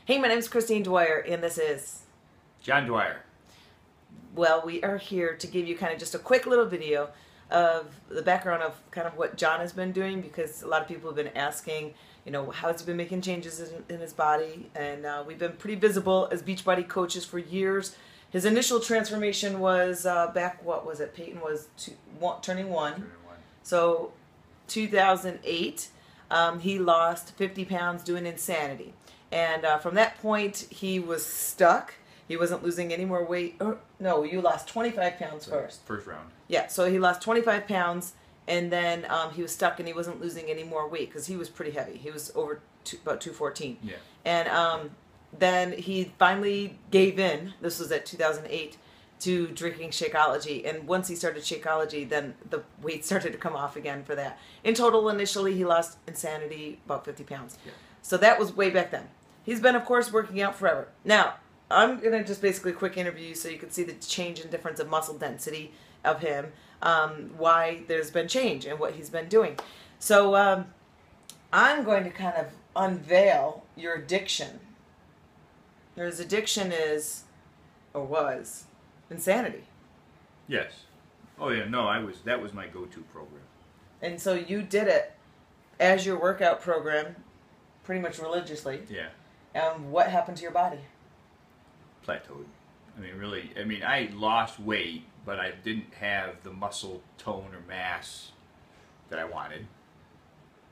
Hey, my name is Christine Dwyer, and this is John Dwyer. Well, we are here to give you kind of just a quick little video of the background of kind of what John has been doing, because a lot of people have been asking, you know, how has he been making changes in his body, and we've been pretty visible as Beachbody coaches for years. His initial transformation was back, what was it? Peyton was turning one. So 2008, he lost 50 pounds doing Insanity. And from that point, he was stuck. He wasn't losing any more weight. No, you lost 25 pounds first. First round. Yeah, so he lost 25 pounds, and then he was stuck, and he wasn't losing any more weight because he was pretty heavy. He was over about 214. Yeah. And then he finally gave in. This was at 2008. To drinking Shakeology, and once he started Shakeology, then the weight started to come off again for that. In total, initially, he lost Insanity about 50 pounds. Yeah. So that was way back then. He's been, of course, working out forever. Now, I'm going to just basically quick interview you so you can see the change and difference of muscle density of him, why there's been change and what he's been doing. So I'm going to kind of unveil your addiction. His addiction is, or was, Insanity. Yes. Oh yeah. No, that was my go-to program. And so you did it as your workout program, pretty much religiously. Yeah. What happened to your body? Plateaued. I mean, really. I mean, I lost weight, but I didn't have the muscle tone or mass that I wanted.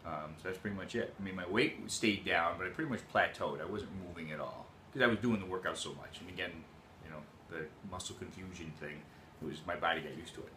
So that's pretty much it. I mean, my weight stayed down, but I pretty much plateaued. I wasn't moving at all because I was doing the workout so much. And again, you know, the muscle confusion thing, it was my body got used to it.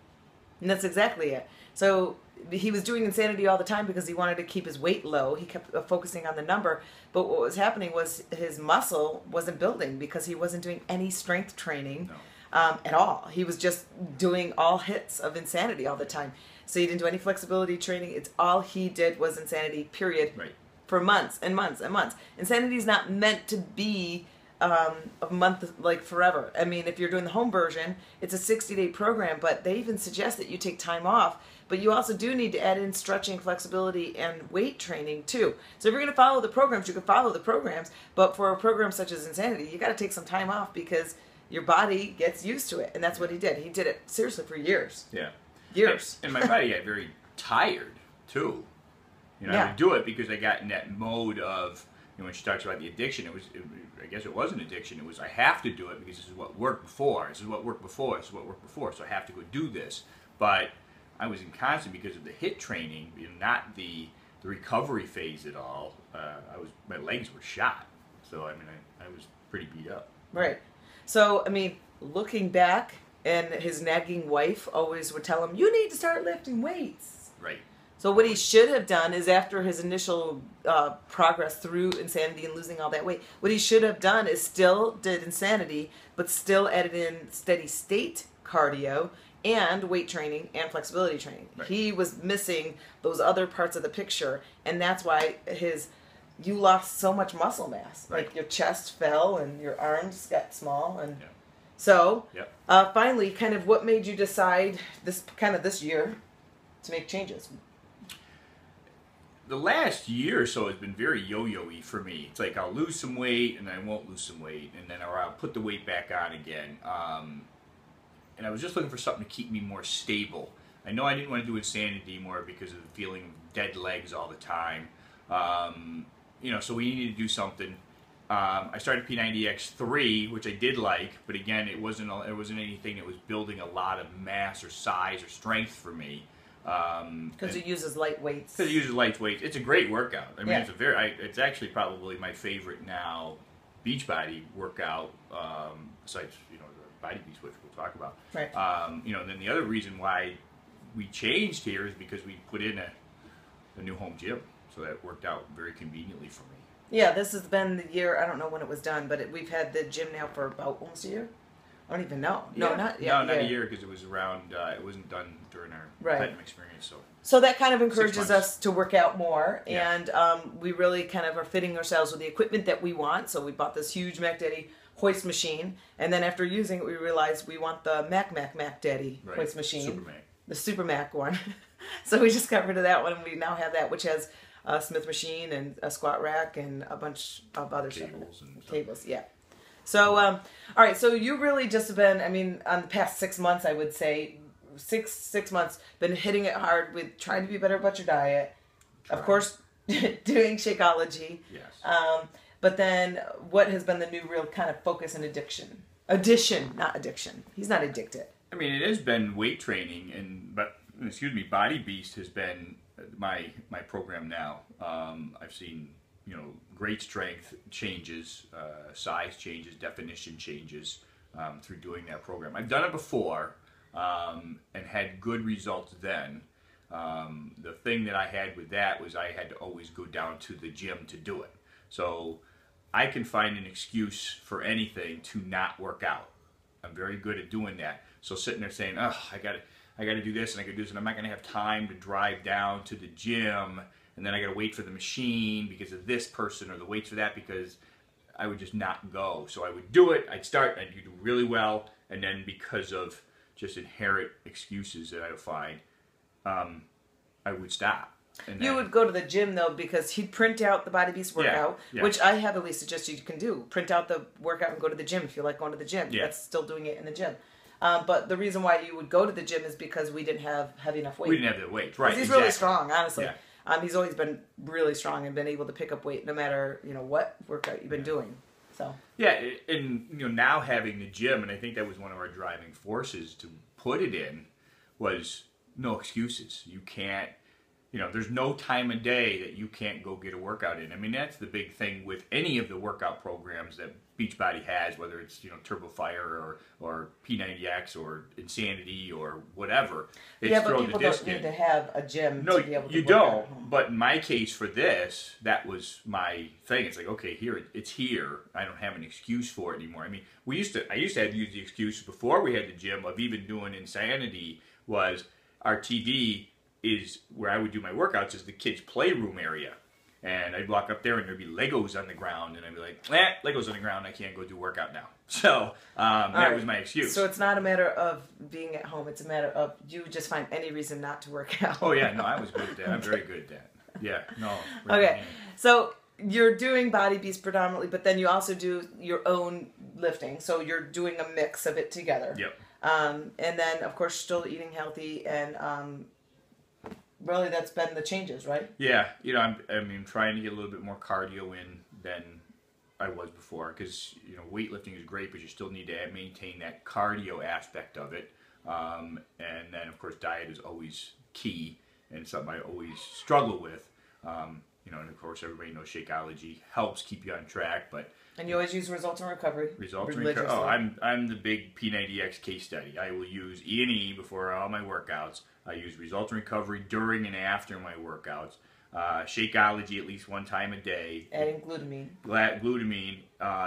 And that's exactly it. So he was doing Insanity all the time because he wanted to keep his weight low. He kept focusing on the number. But what was happening was his muscle wasn't building because he wasn't doing any strength training at all. He was just doing all hits of Insanity all the time. So he didn't do any flexibility training. It's all he did was Insanity, period. Right. For months and months and months. Insanity is not meant to be a month, like forever. I mean, if you're doing the home version, it's a 60-day program, but they even suggest that you take time off. But you also do need to add in stretching, flexibility, and weight training too. So if you're going to follow the programs, you can follow the programs. But for a program such as Insanity, you got to take some time off because your body gets used to it, and that's what he did. He did it seriously for years. Yeah. Years. And my body got very tired too. You know, Yeah. I would do it because I got in that mode of, you know, when she talks about the addiction, I guess it was an addiction. It was, I have to do it because this is what worked before. This is what worked before. This is what worked before. So I have to go do this. But I was in constant because of the HIIT training, not the recovery phase at all. My legs were shot. So I mean, I was pretty beat up. Right. So I mean, looking back, and his nagging wife always would tell him, "You need to start lifting weights." Right. So what he should have done is, after his initial progress through Insanity and losing all that weight, what he should have done is still did Insanity, but still added in steady state cardio and weight training and flexibility training. Right. He was missing those other parts of the picture, and that's why you lost so much muscle mass. Right. Like your chest fell and your arms got small, and Yeah. so Yep. finally, kind of what made you decide this year to make changes? The last year or so has been very yo-yo-y for me. It's like I'll lose some weight and then I won't lose some weight, and then I'll put the weight back on again. And I was just looking for something to keep me more stable. I know I didn't want to do Insanity anymore because of the feeling of dead legs all the time. You know, so we needed to do something. I started P90X3, which I did like, but again, it wasn't anything that was building a lot of mass or size or strength for me. Because it uses light weights. Because it uses light weights. It's a great workout. I mean, Yeah. it's actually probably my favorite now Beachbody workout, besides, you know, the Body Beast, which we'll talk about. Right. You know, then the other reason why we changed here is because we put in a new home gym. So that worked out very conveniently for me. Yeah, this has been the year, I don't know when it was done, but we've had the gym now for about almost a year. I don't even know. No, not yet. No, not a year, because it was around, it wasn't done during our platinum experience. So that kind of encourages us to work out more, Yeah. and we really kind of are fitting ourselves with the equipment that we want. So we bought this huge Mac Daddy hoist machine, and then after using it, we realized we want the Mac Daddy hoist machine. Super Mac. The Super Mac one. So we just got rid of that one, and we now have that, which has Smith machine and a squat rack and a bunch of other Tables stuff. and stuff. Tables, yeah. So, all right, so you really just been, I mean, on the past 6 months, I would say, six months, been hitting it hard with trying to be better about your diet. Of course, doing Shakeology. Yes. But then what has been the new real kind of focus and addiction? Addition, not addiction. He's not addicted. I mean, it has been weight training, Body Beast has been my program now. I've seen, great strength changes, size changes, definition changes through doing that program. I've done it before and had good results then. The thing that I had with that was I had to always go down to the gym to do it. So I can find an excuse for anything to not work out. I'm very good at doing that. So sitting there saying, oh, I gotta do this and I gotta do this, and I'm not gonna have time to drive down to the gym, and then I gotta wait for the machine because of this person, or the weights for that, because I would just not go. So I would do it, I'd start, I'd do really well, and then because of just inherent excuses that I would find, I would stop. And you would go to the gym, though, because he'd print out the Body Beast workout, which I heavily suggest you can do. Print out the workout and go to the gym if you like going to the gym. Yeah. That's still doing it in the gym. But the reason why you would go to the gym is because we didn't have heavy enough weight. We didn't have the weight, right? He's really strong, honestly. Yeah. He's always been really strong and been able to pick up weight no matter what workout you've been doing. So yeah, and now having the gym, and I think that was one of our driving forces to put it in, was no excuses. You can't. There's no time of day that you can't go get a workout in. I mean, that's the big thing with any of the workout programs that Beachbody has, whether it's, Turbo Fire or P90X or Insanity or whatever. It's but people don't need to have a gym to be able to you work don't. out. But in my case for this, that was my thing. It's like, okay, it's here. I don't have an excuse for it anymore. I mean, I used to have to use the excuse before we had the gym of even doing Insanity was our TV is where I would do my workouts is the kids' playroom area. And I'd walk up there and there'd be Legos on the ground, and I'd be like, Legos on the ground, I can't go do workout now. So that was my excuse. So it's not a matter of being at home, it's a matter of you just find any reason not to work out. Oh yeah, no, I was good at that. I'm very good at that. Yeah, no. Okay, so you're doing Body Beast predominantly, but then you also do your own lifting. So you're doing a mix of it together. Yep. And then, of course, still eating healthy and... really, that's been the changes, right? Yeah, I'm trying to get a little bit more cardio in than I was before, because weightlifting is great, but you still need to maintain that cardio aspect of it. And then, of course, diet is always key and something I always struggle with. And of course, everybody knows Shakeology helps keep you on track, but. And you always use results and recovery. Results and recovery. Oh, I'm the big P90X case study. I will use E&E before all my workouts. I use results and recovery during and after my workouts. Shakeology at least one time a day. Adding glutamine. Glutamine.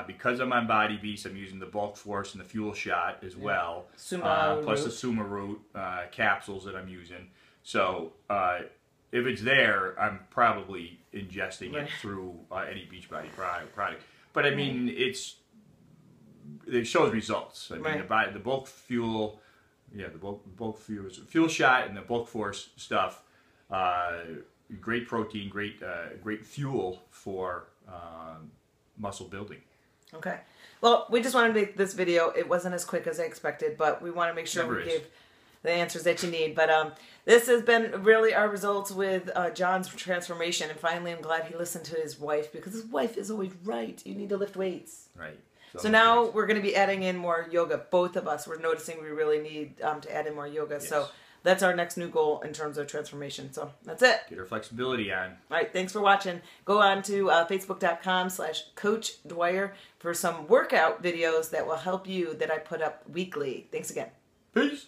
Because I'm on Body Beast, I'm using the bulk force and the fuel shot as well. Plus the Suma root capsules that I'm using. So if it's there, I'm probably ingesting it through any Beachbody product. But I mean, it shows results. I mean, the bulk fuel, the bulk fuel shot and the bulk force stuff, great protein, great fuel for muscle building. Okay. Well, we just wanted to make this video. It wasn't as quick as I expected, but we want to make sure we gave the answers that you need. But this has been really our results with John's transformation. And finally, I'm glad he listened to his wife, because his wife is always right. You need to lift weights. Right. So now we're going to be adding in more yoga. Both of us, we're noticing we really need to add in more yoga. Yes. So that's our next new goal in terms of transformation. So that's it. Get our flexibility on. All right. Thanks for watching. Go on to facebook.com/Coach Dwyer for some workout videos that will help you that I put up weekly. Thanks again. Peace.